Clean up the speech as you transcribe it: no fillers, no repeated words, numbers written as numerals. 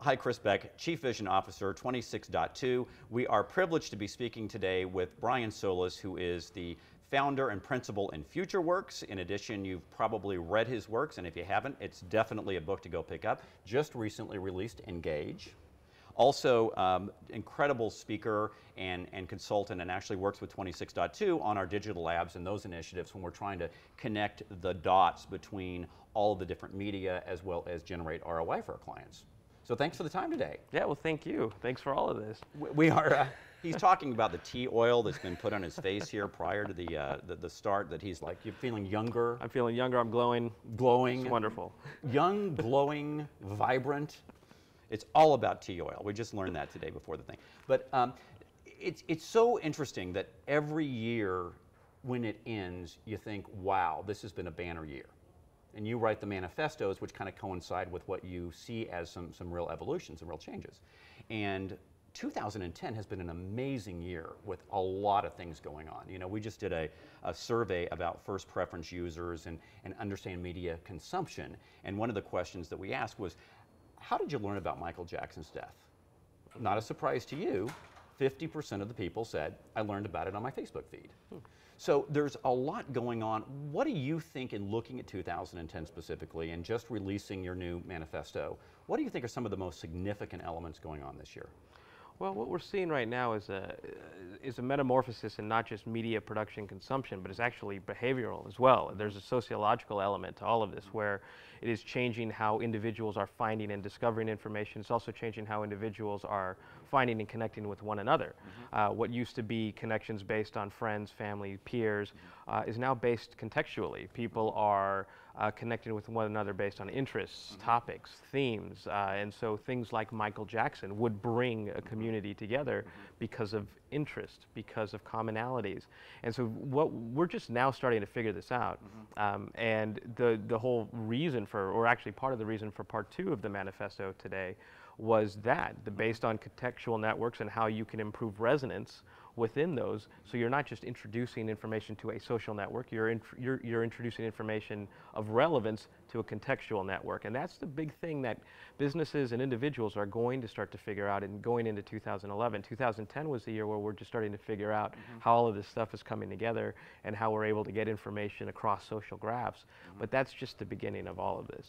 Hi, Chris Beck, Chief Vision Officer, 26.2. We are privileged to be speaking today with Brian Solis, who is the founder and principal in FutureWorks. In addition, you've probably read his works, and if you haven't, it's definitely a book to go pick up. Just recently released Engage. Also, incredible speaker and consultant, and actually works with 26.2 on our digital labs and those initiatives when we're trying to connect the dots between all of the different media as well as generate ROI for our clients. So thanks for the time today. Yeah, well, thank you. Thanks for all of this. We are. He's talking about the tea oil that's been put on his face here prior to the start. That he's like, you're feeling younger. I'm feeling younger. I'm glowing. Glowing. It's wonderful. Young, glowing, vibrant. It's all about tea oil. We just learned that today before the thing. But it's so interesting that every year when it ends, you think, wow, this has been a banner year. And you write the manifestos, which kind of coincide with what you see as some real evolutions and real changes. And 2010 has been an amazing year with a lot of things going on. You know, we just did a survey about first preference users and understand media consumption. And one of the questions that we asked was, how did you learn about Michael Jackson's death? Not a surprise to you, 50% of the people said, I learned about it on my Facebook feed. So there's a lot going on. What do you think, in looking at 2010 specifically and just releasing your new manifesto, what do you think are some of the most significant elements going on this year? Well, what we're seeing right now is a metamorphosis in not just media production consumption, but it's actually behavioral as well. There's a sociological element to all of this, where it is changing how individuals are finding and discovering information. It's also changing how individuals are finding and connecting with one another. What used to be connections based on friends, family, peers, is now based contextually. People are connecting with one another based on interests, topics, themes, and so things like Michael Jackson would bring a community together because of interest, because of commonalities. And so we're just now starting to figure this out. And the whole reason for, or actually part of the reason for part 2 of the manifesto today, was that, based on contextual networks and how you can improve resonance within those. So you're not just introducing information to a social network, you're introducing information of relevance to a contextual network. And that's the big thing that businesses and individuals are going to start to figure out in going into 2011. 2010 was the year where we're just starting to figure out how all of this stuff is coming together and how we're able to get information across social graphs. But that's just the beginning of all of this.